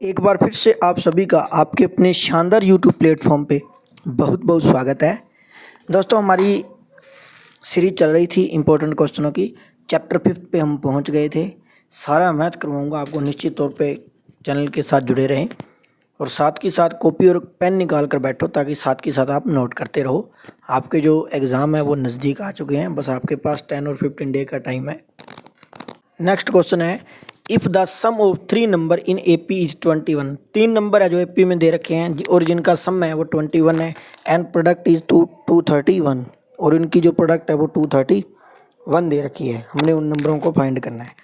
एक बार फिर से आप सभी का आपके अपने शानदार यूट्यूब प्लेटफॉर्म पे बहुत बहुत स्वागत है। दोस्तों, हमारी सीरीज चल रही थी इम्पोर्टेंट क्वेश्चनों की। चैप्टर 5 पे हम पहुंच गए थे। सारा मैथ करवाऊंगा आपको, निश्चित तौर पे चैनल के साथ जुड़े रहें और साथ के साथ कॉपी और पेन निकाल कर बैठो ताकि साथ के साथ आप नोट करते रहो। आपके जो एग्ज़ाम है वो नज़दीक आ चुके हैं, बस आपके पास 10 और 15 डे का टाइम है। नेक्स्ट क्वेश्चन है, if the sum of three number in AP is 21। तीन नंबर है जो एपी में दे रखे हैं और जिनका सम है वो 21 है एंड प्रोडक्ट इज 231 और इनकी जो प्रोडक्ट है वो 231 दे रखी है। हमने उन नंबरों को फाइंड करना है।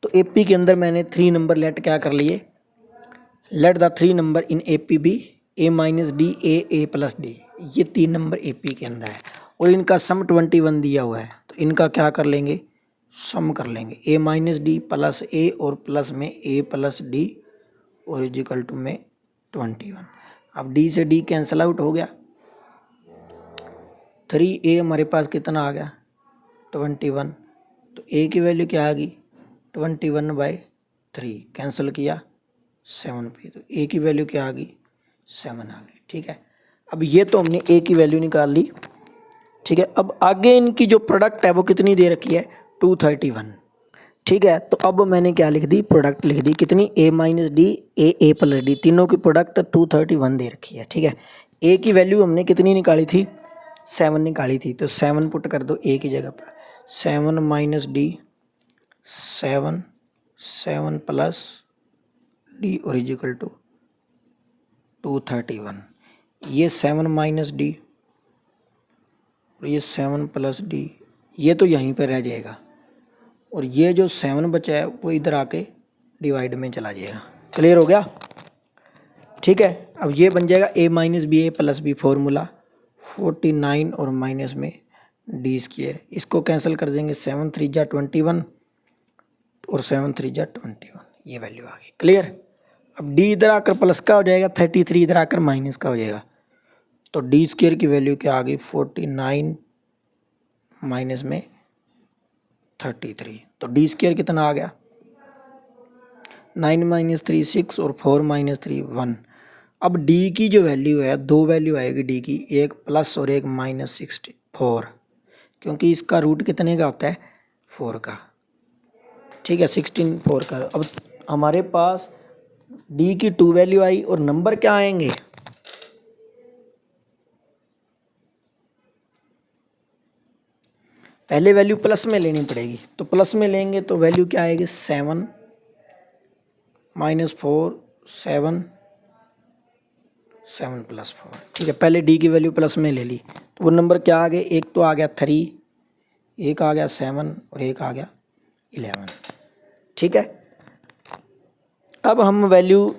तो एपी के अंदर मैंने थ्री नंबर लेट क्या कर लिए, let the three number in AP be a minus d a plus d. ये तीन नंबर एपी के अंदर है और इनका सम 21 दिया हुआ है, तो इनका क्या कर लेंगे, सम कर लेंगे। ए माइनस डी प्लस ए और प्लस में ए प्लस डी और इजिकल टू में 21। अब डी से डी कैंसिल आउट हो गया, 3a हमारे पास कितना आ गया 21। तो a की वैल्यू क्या आ गई 21/3, कैंसिल किया 7 पे, तो a की वैल्यू क्या आ गई 7 आ गई। ठीक है, अब ये तो हमने a की वैल्यू निकाल ली। ठीक है, अब आगे इनकी जो प्रोडक्ट है वो कितनी दे रखी है 231। ठीक है, तो अब मैंने क्या लिख दी, प्रोडक्ट लिख दी कितनी, a minus d a plus D, तीनों की प्रोडक्ट 231 दे रखी है। ठीक है, a की वैल्यू हमने कितनी निकाली थी 7 निकाली थी, तो 7 पुट कर दो a की जगह पर, 7 माइनस डी 7 7 प्लस डी और इजिकल टू 231। ये 7 माइनस डी और ये 7 प्लस डी, ये तो यहीं पर रह जाएगा और ये जो 7 बचा है वो इधर आके डिवाइड में चला जाएगा। क्लियर हो गया। ठीक है, अब ये बन जाएगा a minus b a plus b, formula 49 और माइनस में डी स्क्वेयर। इसको कैंसिल कर देंगे, 7 3 जा 21 और 7 3 जा 21, ये वैल्यू आ गई। क्लियर। अब d इधर आकर प्लस का हो जाएगा, 33 इधर आकर माइनस का हो जाएगा, तो डी स्क्वेयर की वैल्यू क्या आ गई 49 माइनस में 33, तो डी स्क्वेयर कितना आ गया 9 माइनस 3 6 और 4 माइनस 3 1। अब d की जो वैल्यू है, दो वैल्यू आएगी d की, एक प्लस और एक माइनस 64, क्योंकि इसका रूट कितने का होता है 4 का। ठीक है, 16 4 का। अब हमारे पास d की टू वैल्यू आई और नंबर क्या आएंगे, पहले वैल्यू प्लस में लेनी पड़ेगी, तो प्लस में लेंगे तो वैल्यू क्या आएगी 7 माइनस 4 7 7 प्लस 4। ठीक है, पहले डी की वैल्यू प्लस में ले ली, तो वो नंबर क्या आ गए, एक तो आ गया 3, एक आ गया 7 और एक आ गया 11। ठीक है, अब हम वैल्यू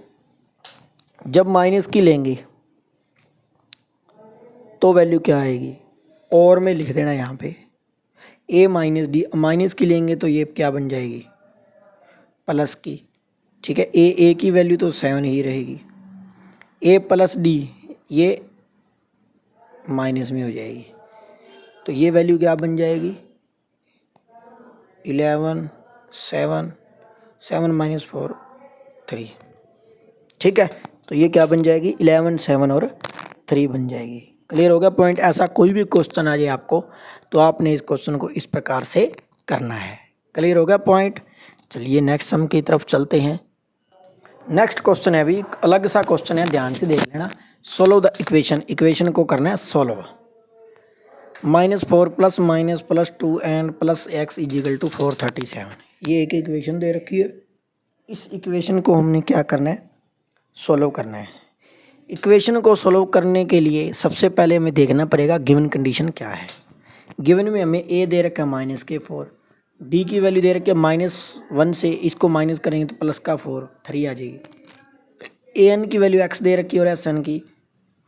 जब माइनस की लेंगे तो वैल्यू क्या आएगी, और में लिख देना यहाँ पे a माइनस डी, माइनस की लेंगे तो ये क्या बन जाएगी प्लस की। ठीक है, a की वैल्यू तो 7 ही रहेगी, a प्लस डी ये माइनस में हो जाएगी, तो ये वैल्यू क्या बन जाएगी 11 7 7 माइनस 4 3। ठीक है, तो ये क्या बन जाएगी 11 7 और 3 बन जाएगी। क्लियर हो गया पॉइंट। ऐसा कोई भी क्वेश्चन आ जाए आपको तो आपने इस क्वेश्चन को इस प्रकार से करना है। क्लियर हो गया पॉइंट। चलिए नेक्स्ट सम की तरफ चलते हैं। नेक्स्ट क्वेश्चन है, अभी अलग सा क्वेश्चन है, ध्यान से देख लेना। सोल्व द इक्वेशन, इक्वेशन को करना है solve. -4 plus minus plus 2 and plus x is equal to 437, ये एक इक्वेशन दे रखी है। इस इक्वेशन को हमने क्या करना है सोल्व करना है। इक्वेशन को सोल्व करने के लिए सबसे पहले हमें देखना पड़ेगा गिवन कंडीशन क्या है। गिवन में हमें a दे रखा है -4, d की वैल्यू दे रखी है -1 से इसको माइनस करेंगे तो प्लस का 4 3 आ जाएगी। an की वैल्यू x दे रखी है और sn की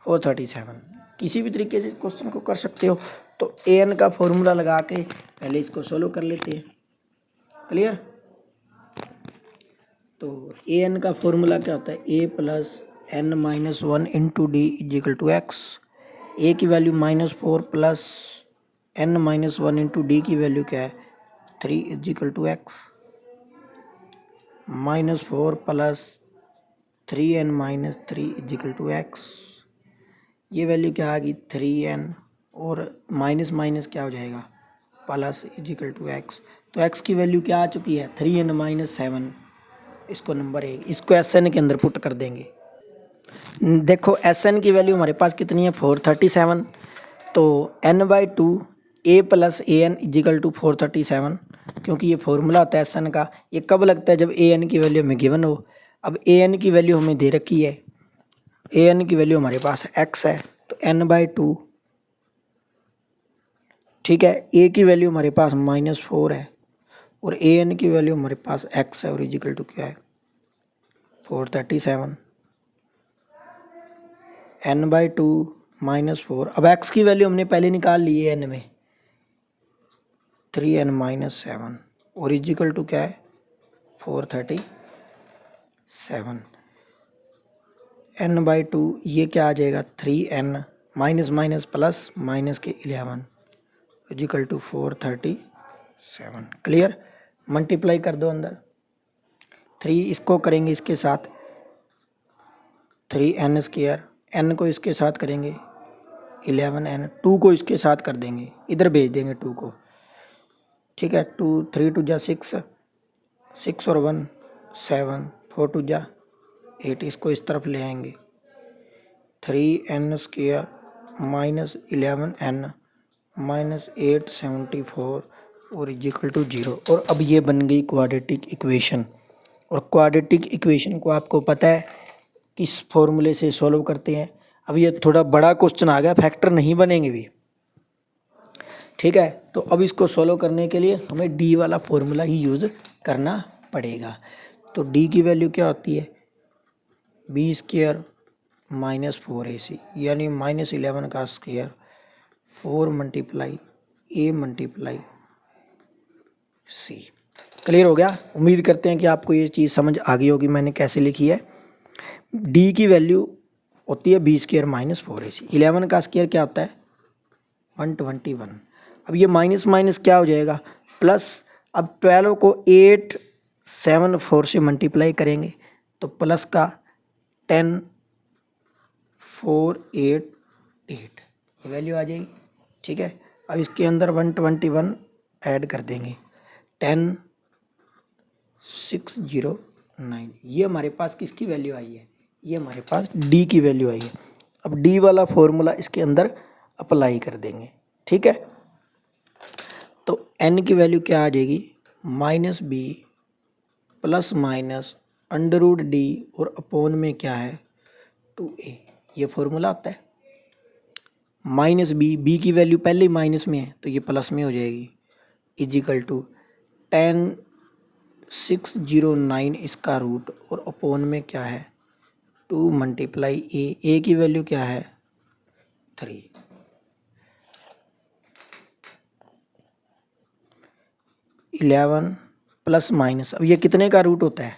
437। किसी भी तरीके से इस क्वेश्चन को कर सकते हो, तो an का फॉर्मूला लगा के पहले इसको सोल्व कर लेते हैं। क्लियर। तो an का फॉर्मूला क्या होता है a plus n minus 1 into d is equal to x. A की value -4 plus n minus 1 into d की वैल्यू क्या है 3 is equal to x. -4 plus 3n minus 3 is equal to x. ये वैल्यू क्या आ गई 3n, और माइनस माइनस क्या हो जाएगा प्लस इजिकल टू एक्स। तो एक्स की वैल्यू क्या आ चुकी है 3n माइनस 7। इसको नंबर 1, इसको एस एन के अंदर पुट कर देंगे। देखो एस एन की वैल्यू हमारे पास कितनी है 437। तो n/2 a plus a n is equal to 437, क्योंकि ये फॉर्मूला होता है एस एन का। ये कब लगता है जब ए एन की वैल्यू हमें गिवन हो। अब ए एन की वैल्यू हमें दे रखी है, ए एन की वैल्यू हमारे पास x है, तो n/2, ठीक है। ए की वैल्यू हमारे पास -4 है, और ए एन की वैल्यू हमारे पास x है, और इजिकल टू क्या है 437। n/2 -4। अब x की वैल्यू हमने पहले निकाल ली है n में 3n माइनस 7, और इजिकल टू क्या है 437। n/2 ये क्या आ जाएगा 3n minus minus plus minus के 11 इजिकल टू 437। क्लियर। मल्टीप्लाई कर दो अंदर, 3 इसको करेंगे इसके साथ 3n², n को इसके साथ करेंगे 11n, 2 को इसके साथ कर देंगे, इधर भेज देंगे 2 को, ठीक है। 2 3 2 जा 6, 6 और 1 7, 4 2 जा 8, इसको इस तरफ ले आएंगे 3n² माइनस 11n माइनस 874 और इजिकल टू 0। और अब ये बन गई क्वाड्रेटिक इक्वेशन। और क्वाड्रेटिक इक्वेशन को आपको पता है किस फॉर्मूले से सॉल्व करते हैं। अब ये थोड़ा बड़ा क्वेश्चन आ गया, फैक्टर नहीं बनेंगे भी, ठीक है। तो अब इसको सॉल्व करने के लिए हमें डी वाला फॉर्मूला ही यूज़ करना पड़ेगा। तो डी की वैल्यू क्या होती है b² माइनस 4ac, यानी -11 का square 4 multiply a multiply c। Clear हो गया। उम्मीद करते हैं कि आपको ये चीज़ समझ आ गई होगी मैंने कैसे लिखी है। d की वैल्यू होती है b² माइनस 4ac। 11 का स्क्वायर क्या होता है 121। अब ये माइनस माइनस क्या हो जाएगा प्लस। अब 12 को 8 7 4 से मल्टीप्लाई करेंगे तो प्लस का 10 4 8 8 ये वैल्यू आ जाएगी, ठीक है। अब इसके अंदर 121 ऐड कर देंगे 10 609। ये हमारे पास किसकी वैल्यू आई है, ये हमारे पास डी की वैल्यू आई है। अब डी वाला फॉर्मूला इसके अंदर अप्लाई कर देंगे, ठीक है। तो एन की वैल्यू क्या आ जाएगी -b प्लस माइनस √d और अपोन में क्या है 2a। ये फॉर्मूला आता है। -b की वैल्यू पहले ही माइनस में है तो ये प्लस में हो जाएगी, इजिकल टू 10 609 इसका रूट, और अपोन में क्या है 2 मल्टीप्लाई a की वैल्यू क्या है 3। 11 प्लस माइनस, अब ये कितने का रूट होता है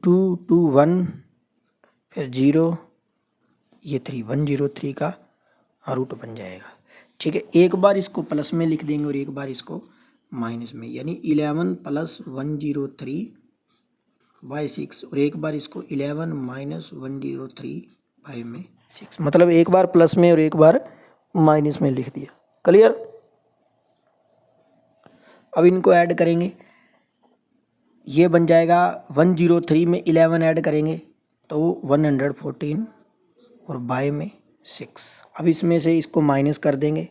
2 2 1 फिर 0, ये 3 103 का रूट बन जाएगा, ठीक है। एक बार इसको प्लस में लिख देंगे और एक बार इसको माइनस में, यानी 11 प्लस 103/6, और एक बार इसको 11 माइनस 103/6, मतलब एक बार प्लस में और एक बार माइनस में लिख दिया। क्लियर। अब इनको ऐड करेंगे, ये बन जाएगा 103 में 11 ऐड करेंगे तो 114 और बाय में 6। अब इसमें से इसको माइनस कर देंगे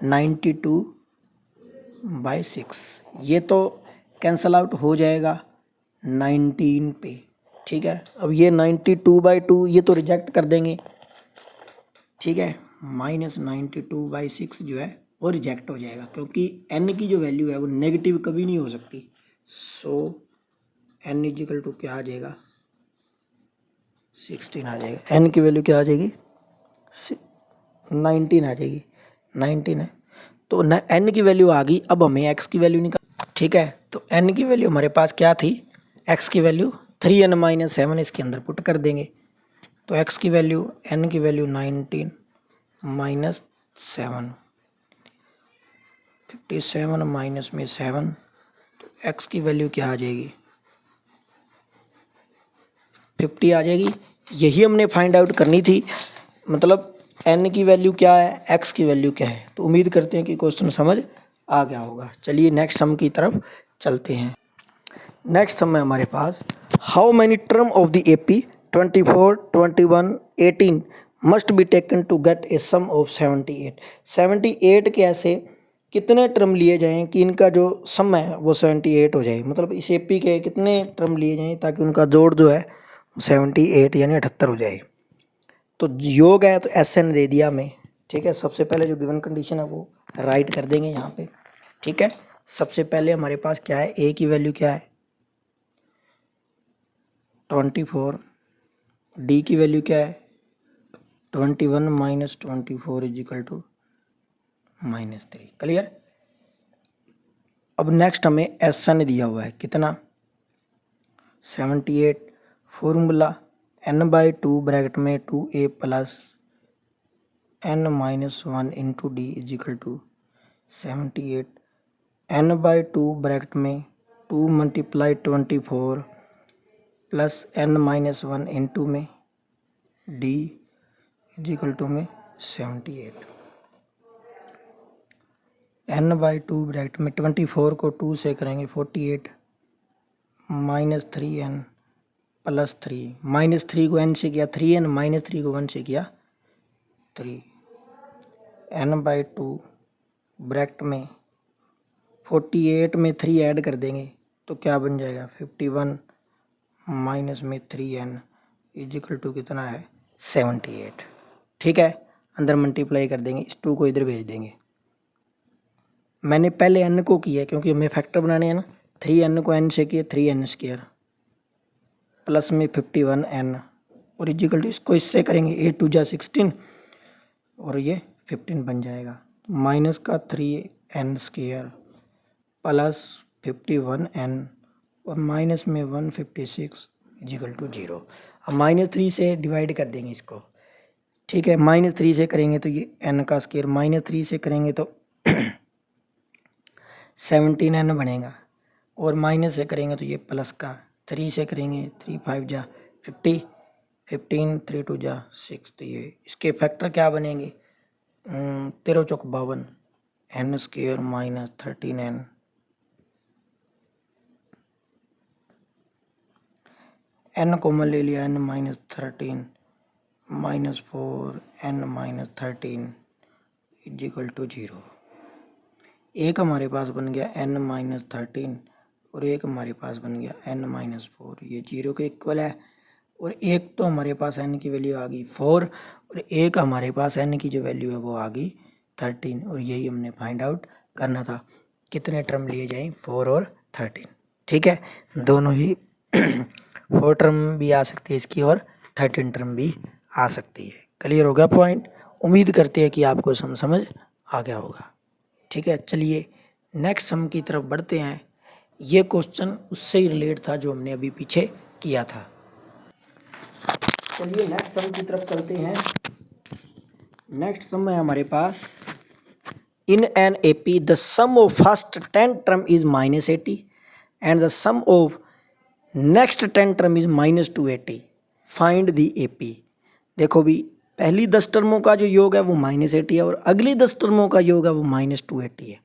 92/6, ये तो कैंसल आउट हो जाएगा 19 पे, ठीक है। अब ये 92/2 ये तो रिजेक्ट कर देंगे, ठीक है। -92/6 जो है वो रिजेक्ट हो जाएगा, क्योंकि n की जो वैल्यू है वो नेगेटिव कभी नहीं हो सकती। सो n इजिकल टू क्या आ जाएगा 16 आ जाएगा। n की वैल्यू क्या आ जाएगी 19 आ जाएगी, 19 है। तो न n की वैल्यू आ गई। अब हमें x की वैल्यू निकाल, ठीक है। तो n की वैल्यू हमारे पास क्या थी, x की वैल्यू 3n माइनस 7 इसके अंदर पुट कर देंगे। तो x की वैल्यू n की वैल्यू 19 माइनस 7, 57 माइनस में 7, तो x की वैल्यू क्या आ जाएगी 50 आ जाएगी। यही हमने फाइंड आउट करनी थी, मतलब n की वैल्यू क्या है, x की वैल्यू क्या है। तो उम्मीद करते हैं कि क्वेश्चन समझ आ गया होगा। चलिए नेक्स्ट सम की तरफ चलते हैं। नेक्स्ट सम है हमारे पास, how many term of the AP 24, 21, 18 must be taken to get a sum of 78। 78 के ऐसे कितने टर्म लिए जाएं कि इनका जो सम है वो 78 हो जाए। मतलब इस AP के कितने टर्म लिए जाएं ताकि उनका जोड़ जो है 78 यानी 78 हो जाए। तो योग है तो SN दे दिया हमें, ठीक है। सबसे पहले जो गिवन कंडीशन है वो राइट कर देंगे यहाँ पे, ठीक है। सबसे पहले हमारे पास क्या है, A की वैल्यू क्या है 24, D की वैल्यू क्या है 21 minus 24 is equal to -3। Clear. अब नेक्स्ट हमें SN दिया हुआ है कितना 78। फॉर्मूला n/2 ब्रैकेट में 2a plus n-1 into d is equal to 78। n/2 bracket में 2 मल्टीप्लाई 24 प्लस n-1 इंटू में डी इज इक्वल टू में 78। n/2 ब्रैकेट में 24 को 2 से करेंगे 48 -3n प्लस 3, -3 को n से किया 3n, -3 को 1 से किया 3। n/2 ब्रैकेट में 48 में 3 ऐड कर देंगे तो क्या बन जाएगा 51 माइनस में 3n इज इक्वल टू कितना है 78। ठीक है, अंदर मल्टीप्लाई कर देंगे, इस 2 को इधर भेज देंगे। मैंने पहले n को किया क्योंकि हमें फैक्टर बनाने हैं ना। 3n को n से किया 3n स्क्वायर प्लस में 51n और इज इक्वल टू इसको इससे करेंगे 8 2 जा 16 और ये 15 बन जाएगा। माइनस का 3n स्क्वायर प्लस 51n और माइनस में 156 इज इक्वल टू 0। अब -3 से डिवाइड कर देंगे इसको, ठीक है। -3 से करेंगे तो ये n का स्क्वायर, -3 से करेंगे तो 17n बनेगा और माइनस से करेंगे तो ये प्लस का 3 से करेंगे 3 5 जा 50 15 3 2 जा 6 तो ये इसके फैक्टर क्या बनेंगे 13 चौक 52 n square minus 13n n common ले लिया n minus 13 minus 4 n minus 13 is equal to 0। एक हमारे पास बन गया n माइनस 13 और एक हमारे पास बन गया n माइनस 4, ये 0 के इक्वल है। और एक तो हमारे पास n की वैल्यू आ गई 4 और एक हमारे पास n की जो वैल्यू है वो आ गई 13 और यही हमने फाइंड आउट करना था कितने टर्म लिए जाएं 4 और 13। ठीक है, दोनों ही 4 टर्म भी आ सकती है इसकी और 13 टर्म भी आ सकती है। क्लियर हो गया पॉइंट। उम्मीद करते हैं कि आपको समझ आ गया होगा। ठीक है, चलिए नेक्स्ट सम की तरफ बढ़ते हैं। ये क्वेश्चन उससे ही रिलेट था जो हमने अभी पीछे किया था। चलिए नेक्स्ट सम की तरफ चलते हैं। नेक्स्ट सम है हमारे पास, in an AP the sum of first 10 term is -80 and the sum of next 10 term is -280, find the AP। देखो भी, पहली 10 टर्मों का जो योग है वो -80 है और अगली 10 टर्मों का योग है वो -280 है।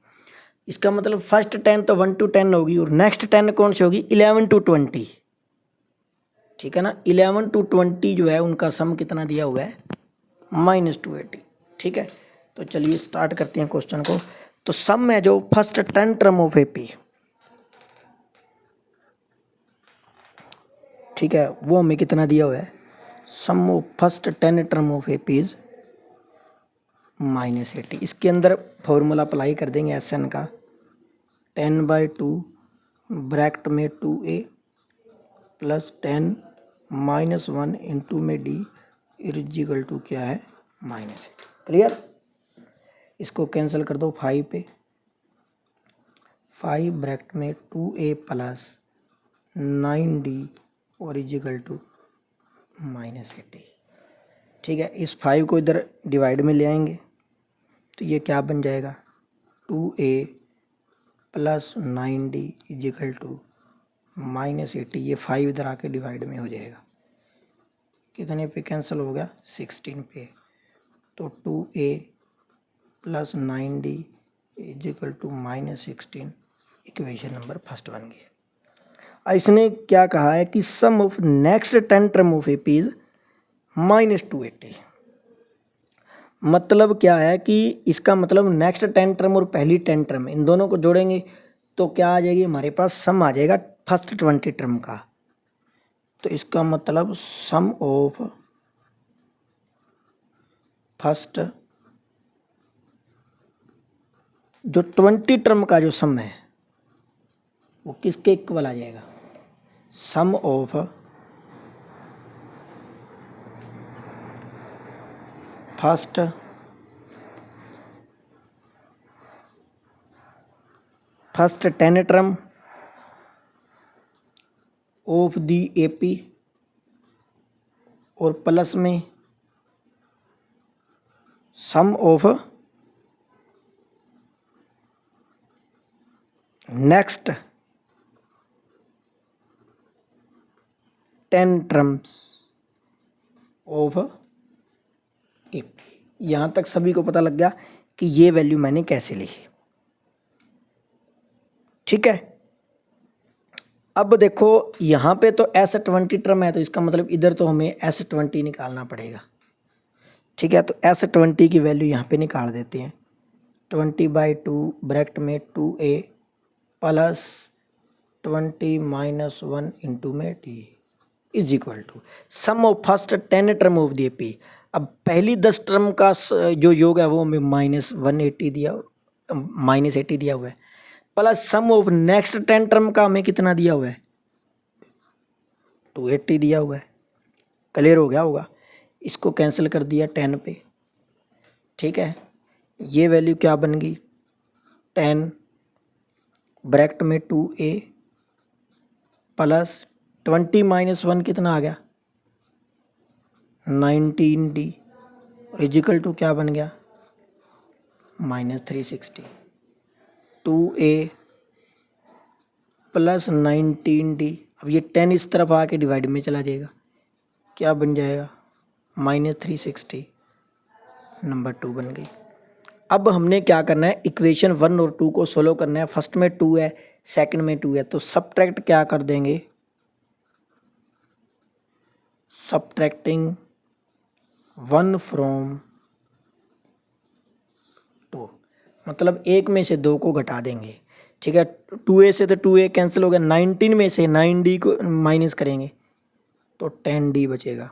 इसका मतलब फर्स्ट 10 तो 1 to 10 होगी और नेक्स्ट 10 कौन सी होगी 11 to 20। ठीक है ना, 11 to 20 जो है उनका सम कितना दिया हुआ है -280। ठीक है, तो चलिए स्टार्ट करते हैं क्वेश्चन को। तो सम है जो फर्स्ट 10 टर्म ऑफ AP, ठीक है, वो हमें कितना दिया हुआ है, sum of first 10 term of AP is -80। इसके अंदर फॉर्मूला अप्लाई कर देंगे SN का, 10/2 ब्रैकेट में 2a प्लस 10 -1 इंटू में d इक्वल टू क्या है -8। क्लियर, इसको कैंसिल कर दो 5 पे, 5 ब्रैकेट में 2a प्लस 9d और इक्वल टू -80। ठीक है, इस 5 को इधर डिवाइड में ले आएंगे तो ये क्या बन जाएगा 2a plus 9d equal to -80। ये 5 इधर आके डिवाइड में हो जाएगा। कितने पे कैंसिल हो गया, 16 पे। तो 2a plus 9d is equal to -16, equation number first बन गई। इसने क्या कहा है कि sum of next 10 term of AP is -280। मतलब क्या है कि इसका मतलब नेक्स्ट 10 टर्म और पहली 10 टर्म इन दोनों को जोड़ेंगे तो क्या आ जाएगी हमारे पास, सम आ जाएगा फर्स्ट 20 टर्म का। तो इसका मतलब सम ऑफ फर्स्ट जो 20 टर्म का जो सम है वो किसके इक्वल आ जाएगा, sum of first first 10 term of the AP और प्लस में sum of next 10 terms of AP. यहाँ तक सभी को पता लग गया कि ये वैल्यू मैंने कैसे लिखी, ठीक है। अब देखो यहाँ पे तो S20 टर्म है, तो इसका मतलब इधर तो हमें S20 निकालना पड़ेगा, ठीक है। तो S20 की वैल्यू यहाँ पे निकाल देते हैं। 20/2 ब्रैकेट में 2a प्लस 20 - 1 इंटू में d is equal to sum of first 10 term of the AP. अब पहली 10 टर्म का जो योग है वो हमें -180 दिया, -80 दिया हुआ है, plus sum of next 10 term का हमें कितना दिया हुआ है, 280 दिया हुआ है। क्लियर हो गया होगा। इसको कैंसिल कर दिया 10 पे, ठीक है। ये वैल्यू क्या बन गई, 10 ब्रैकेट में 2a प्लस 20 - 1 कितना आ गया, 19d इजिकल टू क्या बन गया, -360। 2a प्लस 19d, अब ये 10 इस तरफ आके डिवाइड में चला जाएगा, क्या बन जाएगा, -360, नंबर 2 बन गई। अब हमने क्या करना है, इक्वेशन 1 और 2 को सोल्व करना है। फर्स्ट में 2 है, सेकंड में 2 है, तो सब्ट्रैक्ट क्या कर देंगे, सब्ट्रैक्टिंग 1 फ्रॉम 2, मतलब एक में से 2 को घटा देंगे, ठीक है। 2a से तो 2a कैंसिल हो गया, 19 में से 9d को माइनस करेंगे तो 10d बचेगा,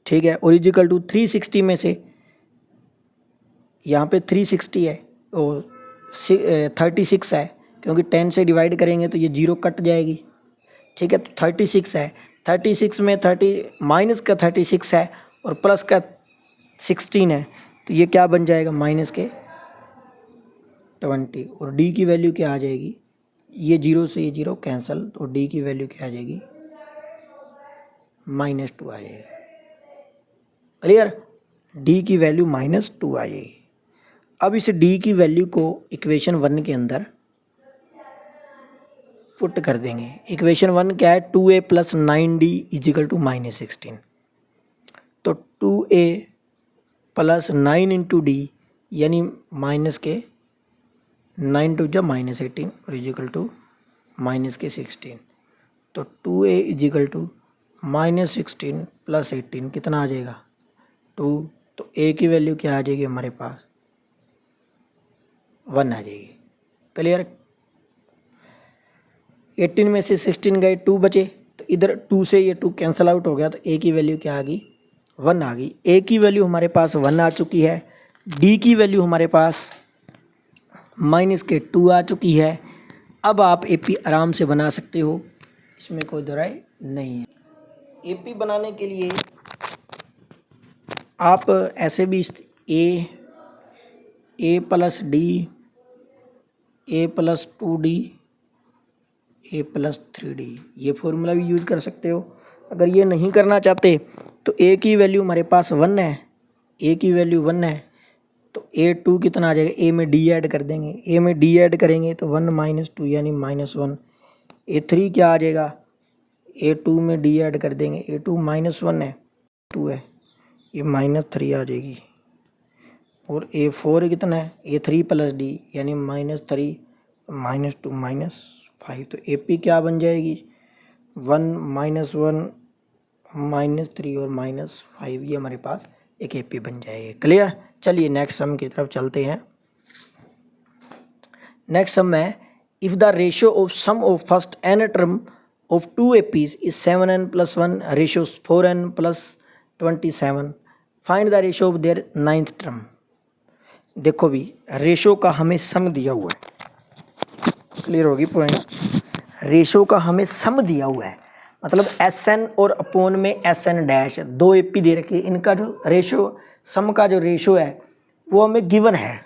ठीक है। ओरिजिकल टू 360 में से यहाँ पे 360 है और 36 है, क्योंकि 10 से डिवाइड करेंगे तो ये 0 कट जाएगी, ठीक है। तो 36 है, 36 में 30 माइनस का 36 है और प्लस का 16 है, तो ये क्या बन जाएगा, माइनस के 20। और d की वैल्यू क्या आ जाएगी, ये 0 से ये 0 कैंसिल, तो d की वैल्यू क्या आ जाएगी, -2 आ जाएगी। क्लियर, d की वैल्यू -2 आ जाएगी। अब इस d की वैल्यू को इक्वेशन 1 के अंदर पुट कर देंगे। इक्वेशन 1 क्या है, 2a plus 9d is equal to -16। तो 2a प्लस 9 इंटू डी यानी माइनस के 9 टू जा -18 और इजिकल टू -16। तो 2a इजिकल टू -16 प्लस 18 कितना आ जाएगा, 2। तो a की वैल्यू क्या आ जाएगी हमारे पास, 1 आ जाएगी। क्लियर, 18 में से 16 गए, 2 बचे, तो इधर 2 से ये 2 कैंसिल आउट हो गया, तो a की वैल्यू क्या आ गई, 1 आ गई। a की वैल्यू हमारे पास 1 आ चुकी है, d की वैल्यू हमारे पास -2 आ चुकी है। अब आप AP आराम से बना सकते हो, इसमें कोई दोहराई नहीं है। AP बनाने के लिए आप ऐसे भी a plus d, a plus 2d, a plus 3d, ये फॉर्मूला भी यूज़ कर सकते हो। अगर ये नहीं करना चाहते तो a की वैल्यू हमारे पास 1 है, a की वैल्यू 1 है, तो a2 कितना आ जाएगा, a में d ऐड कर देंगे, a में d ऐड करेंगे तो 1 - 2 यानी -1। a3 क्या आ जाएगा, A2 में D ऐड कर देंगे, A2 -1 है, 2 है, ये -3 आ जाएगी। और A4 कितना है, A3 + D यानी -3 -2 -5, तो AP क्या बन जाएगी, 1 -1 -3 और -5, ये हमारे पास एक AP बन जाएगी। क्लियर। चलिए नेक्स्ट सम की तरफ चलते हैं। नेक्स्ट सम है, if the ratio of sum of first n term of 2 APs is 7n + 1 ratio 4n + 27, find the ratio of their 9th term. देखो भी रेशियो का हमें सम दिया हुआ है, क्लियर होगी पॉइंट। रेशियो का हमें सम दिया हुआ है, मतलब SN और अपॉन में SN डैश 2 AP दे रखी है, इनका जो रेशियो सम का जो रेशियो है वो हमें गिवन है।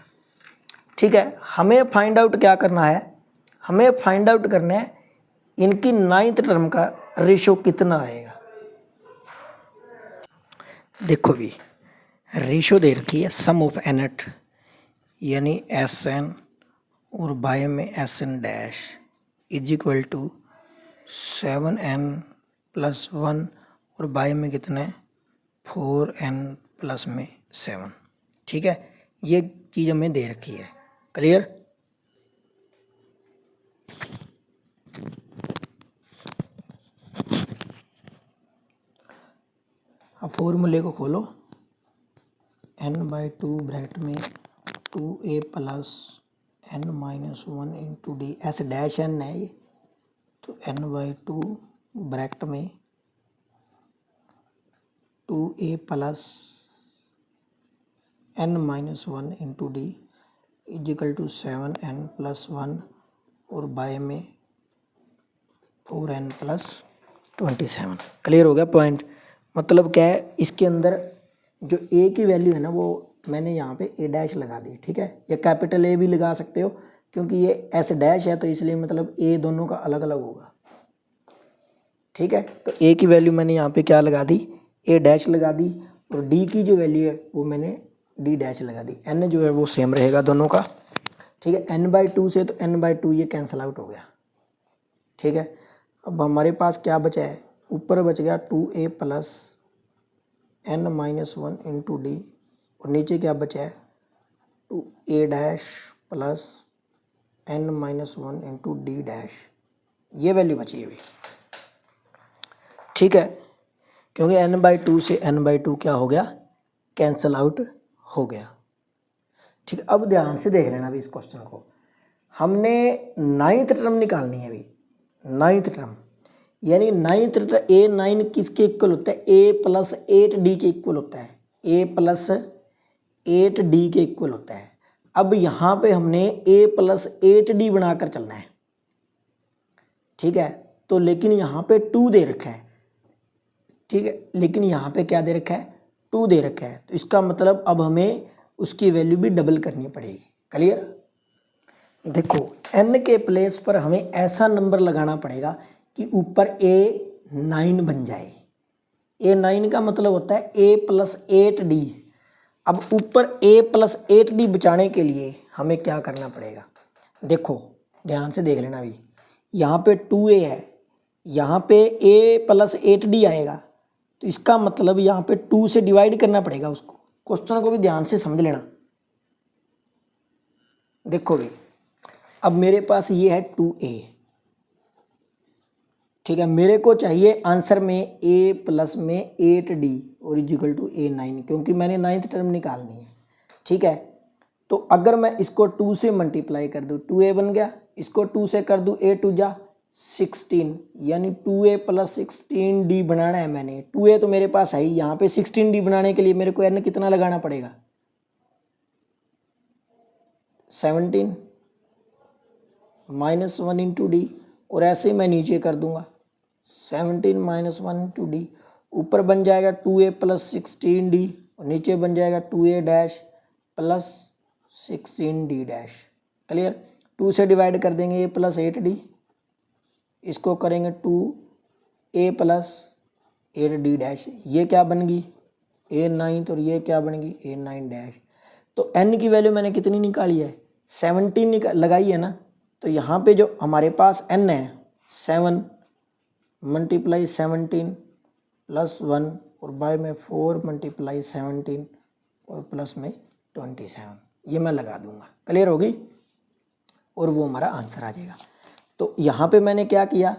ठीक है, हमें फाइंड आउट क्या करना है, हमें फाइंड आउट करना है इनकी 9th टर्म का रेशियो कितना आएगा। देखो भी रेशियो दे रखी है सम ऑफ nth यानी SN और बाय में SN dash is equal to 7n + 1 और बाय में कितना है 4n + 7। ठीक है, ये चीज़ हमें दे रखी है। क्लियर। अब फॉर्मूले को खोलो, n/2 ब्रैकेट में 2a + n - 1 × d, S dash n है ये, तो n/2 ब्रैकेट में 2a + n - 1 × d is equal to 7n + 1 और बाय में 4n + 27। क्लियर हो गया पॉइंट। मतलब क्या है, इसके अंदर जो a की वैल्यू है ना वो मैंने यहाँ पे a डैश लगा दी। ठीक है, या कैपिटल A भी लगा सकते हो, क्योंकि ये S डैश है तो इसलिए मतलब a दोनों का अलग अलग होगा। ठीक है, तो a की वैल्यू मैंने यहाँ पे क्या लगा दी, a डैश लगा दी, और d की जो वैल्यू है वो मैंने d डैश लगा दी। n जो है वो सेम रहेगा दोनों का। ठीक है, n/2 से तो n/2 ये कैंसिल आउट हो गया। ठीक है, अब हमारे पास क्या बचा है, ऊपर बच गया 2a + n - 1 × d और नीचे क्या बचा है 2a dash + n - 1 × d dash, ये वैल्यू बची है अभी। ठीक है, क्योंकि n/2 से n/2 क्या हो गया, कैंसल आउट हो गया। ठीक है, अब ध्यान से देख लेना अभी इस क्वेश्चन को, हमने 9th टर्म निकालनी है अभी। 9th टर्म यानी 9th A9 किसके इक्वल होता है, a + 8d के इक्वल होता है, a + 8d के इक्वल होता है। अब यहाँ पे हमने a + 8d बनाकर चलना है। ठीक है, तो लेकिन यहाँ पे 2 दे रखा है। ठीक है, लेकिन यहाँ पे क्या दे रखा है, 2 दे रखा है, तो इसका मतलब अब हमें उसकी वैल्यू भी डबल करनी पड़ेगी। क्लियर। देखो n के प्लेस पर हमें ऐसा नंबर लगाना पड़ेगा कि ऊपर A9 बन जाए। A9 का मतलब होता है a + 8d। अब ऊपर a + 8d बचाने के लिए हमें क्या करना पड़ेगा, देखो ध्यान से देख लेना अभी, यहाँ पे 2a है, यहाँ पे a + 8d आएगा, तो इसका मतलब यहाँ पे 2 से डिवाइड करना पड़ेगा उसको। क्वेश्चन को भी ध्यान से समझ लेना। देखो भी अब मेरे पास ये है 2a। ठीक है, मेरे को चाहिए आंसर में a + 8d और इक्वल टू A9, क्योंकि मैंने 9th टर्म निकालनी है। ठीक है, तो अगर मैं इसको 2 से मल्टीप्लाई कर दूँ 2a बन गया, इसको 2 से कर दूँ a 2 जा 16 यानी 2a + 16d बनाना है मैंने। 2a तो मेरे पास है ही, यहाँ पे 16d बनाने के लिए मेरे को n कितना लगाना पड़ेगा 17 -1 × d, और ऐसे ही मैं नीचे कर दूंगा 17 - 1 × d। ऊपर बन जाएगा 2a + 16d और नीचे बन जाएगा 2a dash + 16d dash. Clear. 2 से डिवाइड कर देंगे a + 8d, इसको करेंगे 2a + 8d डैश, ये क्या बन गई A9, और ये क्या बन गई A9 डैश। तो n की वैल्यू मैंने कितनी निकाली है 17 लगाई है ना, तो यहाँ पे जो हमारे पास n है 7, मल्टीप्लाई 17 प्लस 1 और बाय में 4 मल्टीप्लाई 17 और प्लस में 27, ये मैं लगा दूंगा। क्लियर होगी और वो हमारा आंसर आ जाएगा। तो यहाँ पे मैंने क्या किया,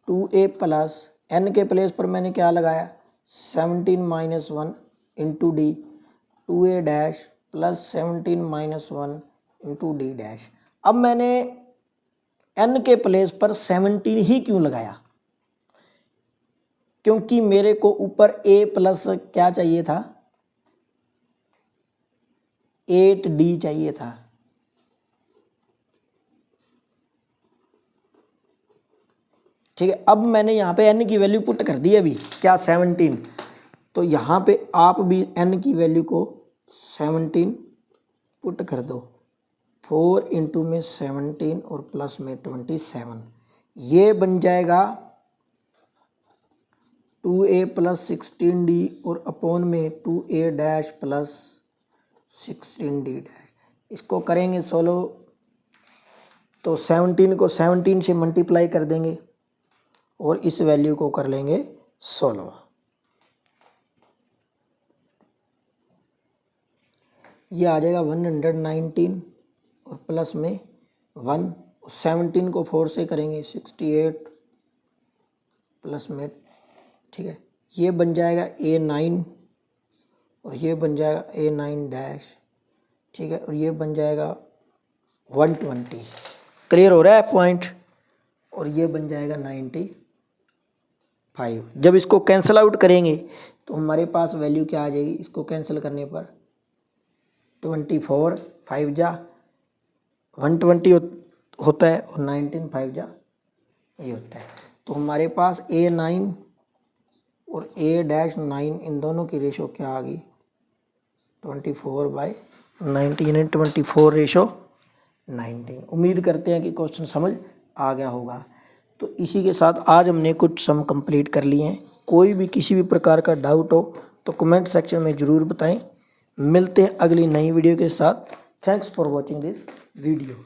2a प्लस n के प्लेस पर मैंने क्या लगाया 17 minus 1 into D, 2a dash plus 17 minus 1 into D dash. अब मैंने n के प्लेस पर 17 ही क्यों लगाया, क्योंकि मेरे को ऊपर a प्लस क्या चाहिए था 8d चाहिए था। ठीक है, अब मैंने यहाँ पे n की वैल्यू पुट कर दी अभी क्या 17, तो यहाँ पे आप भी n की वैल्यू को 17 पुट कर दो, 4 इंटू में 17 और प्लस में 27, ये बन जाएगा 2a प्लस 16d और अपॉन में 2a dash plus 16d dash. इसको करेंगे सोल्व तो 17 को 17 से मल्टीप्लाई कर देंगे और इस वैल्यू को कर लेंगे सोल्व। ये आ जाएगा 119 और प्लस में 1, 17 को 4 से करेंगे 68 प्लस में, ठीक है, ये बन जाएगा a9 और ये बन जाएगा a9 डैश, ठीक है, और ये बन जाएगा 120। क्लियर हो रहा है पॉइंट, और ये बन जाएगा 95। जब इसको कैंसिल आउट करेंगे तो हमारे पास वैल्यू क्या आ जाएगी, इसको कैंसिल करने पर 24 5 जा 120 होता है और 19 5 जा ये होता है। तो हमारे पास a9 और a-9 इन दोनों की रेशो क्या आ गई 24/19 यानी 24:19। उम्मीद करते हैं कि क्वेश्चन समझ आ गया होगा। तो इसी के साथ आज हमने कुछ सम कंप्लीट कर लिए हैं। कोई भी किसी भी प्रकार का डाउट हो तो कमेंट सेक्शन में ज़रूर बताएं। मिलते हैं अगली नई वीडियो के साथ। Thanks for watching this video.